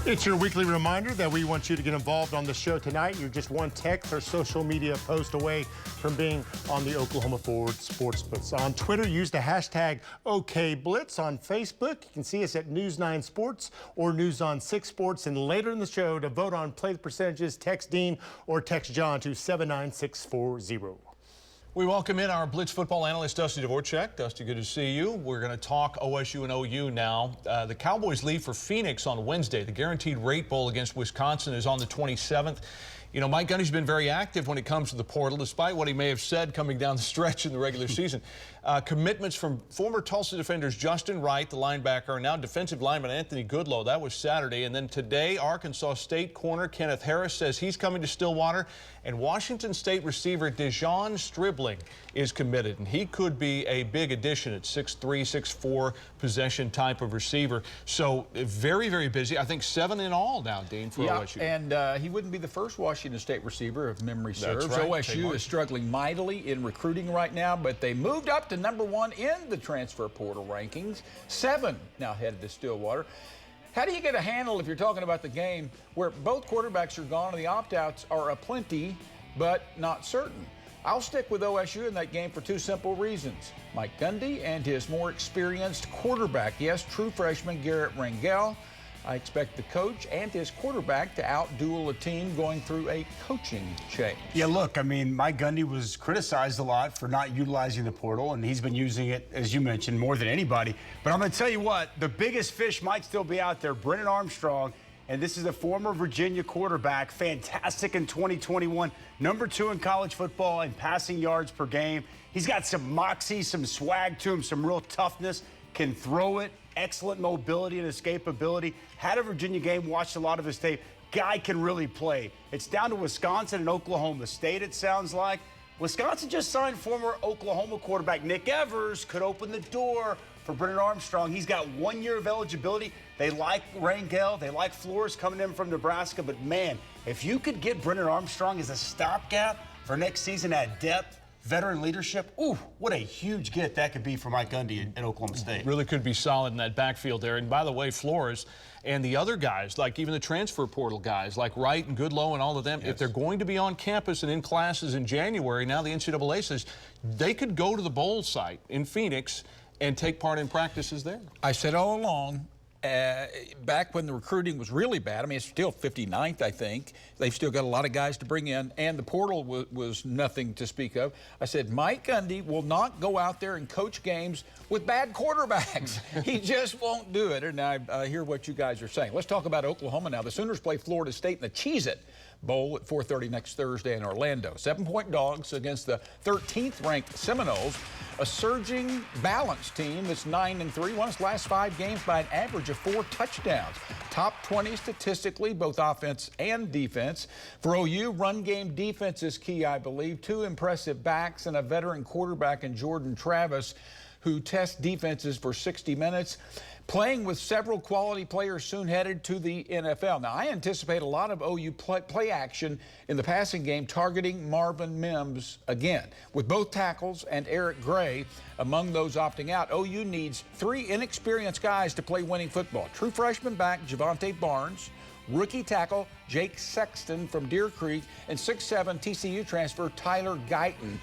It's your weekly reminder that we want you to get involved on the show tonight. You're just one text or social media post away from being on the Oklahoma Forward Sportsbooks. On Twitter, use the hashtag OKBlitz. On Facebook, you can see us at News 9 Sports or News on 6 Sports. And later in the show, to vote on play the percentages, text Dean or text John to 79640. We welcome in our Blitz football analyst, Dusty Dvoracek. Dusty, good to see you. We're going to talk OSU and OU now. The Cowboys leave for Phoenix on Wednesday. The Guaranteed Rate Bowl against Wisconsin is on the 27th. You know, Mike Gundy's been very active when it comes to the portal, despite what he may have said coming down the stretch in the regular season. Commitments from former Tulsa defenders Justin Wright, the linebacker, and now defensive lineman Anthony Goodlow. That was Saturday. And then today, Arkansas State corner Kenneth Harris says he's coming to Stillwater. And Washington State receiver Dejon Stribling is committed. And he could be a big addition at 6'3", 6'4", possession type of receiver. So very, very busy. I think 7 in all now, Dean, for OSU. And he wouldn't be the first Washington State receiver, if memory serves. Right. OSU is struggling mightily in recruiting right now, but they moved up to #1 in the transfer portal rankings. 7 now headed to Stillwater. How do you get a handle, if you're talking about the game, where both quarterbacks are gone and the opt-outs are aplenty, but not certain? I'll stick with OSU in that game for 2 simple reasons. Mike Gundy and his more experienced quarterback. Yes, true freshman Garrett Rangel. I expect the coach and his quarterback to outduel a team going through a coaching change. Yeah, look, I mean, Mike Gundy was criticized a lot for not utilizing the portal, and he's been using it, as you mentioned, more than anybody. But I'm going to tell you what, the biggest fish might still be out there, Brennan Armstrong, and this is a former Virginia quarterback, fantastic in 2021, #2 in college football in passing yards per game. He's got some moxie, some swag to him, some real toughness, can throw it. Excellent mobility and escapability. Had a Virginia game, watched a lot of his tape. Guy can really play. It's down to Wisconsin and Oklahoma State, it sounds like. Wisconsin just signed former Oklahoma quarterback Nick Evers. Could open the door for Brennan Armstrong. He's got 1 year of eligibility. They like Rangel. They like Flores coming in from Nebraska. But, man, if you could get Brennan Armstrong as a stopgap for next season at depth, veteran leadership, ooh, what a huge get that could be for Mike Gundy at Oklahoma State. Really could be solid in that backfield there. And by the way, Flores and the other guys, like even the transfer portal guys, like Wright and Goodlow and all of them, if they're going to be on campus and in classes in January, now the NCAA says they could go to the bowl site in Phoenix and take part in practices there. I said all along, back when the recruiting was really bad, I mean, it's still 59th, I think. They've still got a lot of guys to bring in, and the portal was nothing to speak of. I said, Mike Gundy will not go out there and coach games with bad quarterbacks. He just won't do it, and I hear what you guys are saying. Let's talk about Oklahoma now. The Sooners play Florida State in the Cheez-It Bowl at 4:30 next Thursday in Orlando. 7-point dogs against the 13th-ranked Seminoles, a surging, balanced team that's 9-3, won its last 5 games by an average of 4 touchdowns. Top 20 statistically, both offense and defense. For OU, run game defense is key, I believe. 2 impressive backs and a veteran quarterback in Jordan Travis, who test defenses for 60 minutes. Playing with several quality players soon headed to the NFL. Now, I anticipate a lot of OU play action in the passing game targeting Marvin Mims again. With both tackles and Eric Gray among those opting out, OU needs 3 inexperienced guys to play winning football. True freshman back Javonte Barnes, rookie tackle Jake Sexton from Deer Creek, and 6'7" TCU transfer Tyler Guyton.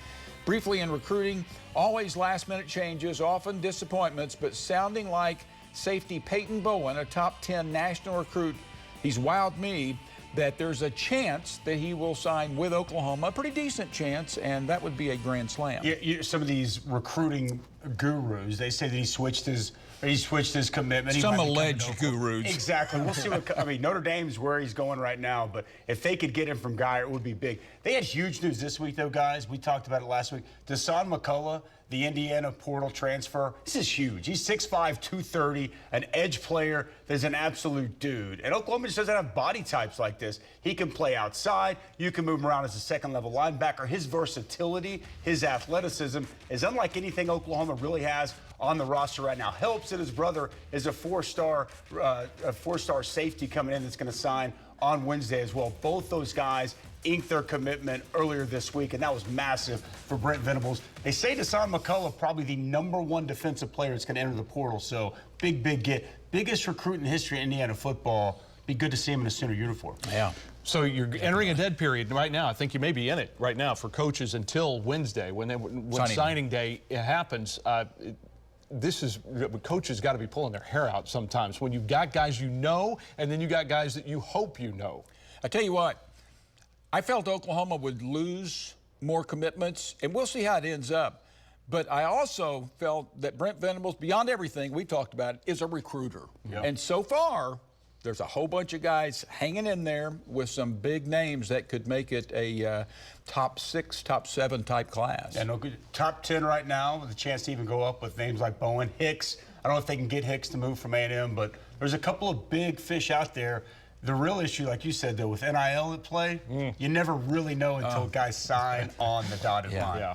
Briefly in recruiting, always last-minute changes, often disappointments, but sounding like safety Peyton Bowen, a top 10 national recruit, he's wowed me that there's a chance that he will sign with Oklahoma, a pretty decent chance, and that would be a grand slam. Yeah, some of these recruiting gurus, they say that he switched his commitment. Some alleged gurus. Exactly. We'll see what, I mean, Notre Dame's where he's going right now, but if they could get him from Guyer, it would be big. They had huge news this week, though, guys. We talked about it last week. Deshaun McCullough, the Indiana portal transfer, this is huge. He's 6'5", 230, an edge player that's an absolute dude. And Oklahoma just doesn't have body types like this. He can play outside. You can move him around as a second-level linebacker. His versatility, his athleticism is unlike anything Oklahoma really has on the roster right now. Helps that his brother is a four-star safety coming in that's going to sign on Wednesday as well. Both those guys inked their commitment earlier this week, and that was massive for Brent Venables. They say Deshaun McCullough probably the #1 defensive player that's going to enter the portal, so big get. Biggest recruit in the history of Indiana football be good to see him in a Sooner uniform. Yeah. So you're entering a dead period right now. I think you may be in it right now for coaches until Wednesday when signing day happens. Coaches got to be pulling their hair out sometimes when you've got guys you know, and then you got guys that you hope you know. I tell you what, I felt Oklahoma would lose more commitments, and we'll see how it ends up. But I also felt that Brent Venables, beyond everything we talked about, is a recruiter. Yep. And so far, there's a whole bunch of guys hanging in there with some big names that could make it a top 6, top 7 type class. Yeah, no good. Top 10 right now with a chance to even go up with names like Bowen, Hicks. I don't know if they can get Hicks to move from A&M, but there's a couple of big fish out there. The real issue, like you said, though, with NIL at play, you never really know until guys sign on the dotted line. Yeah.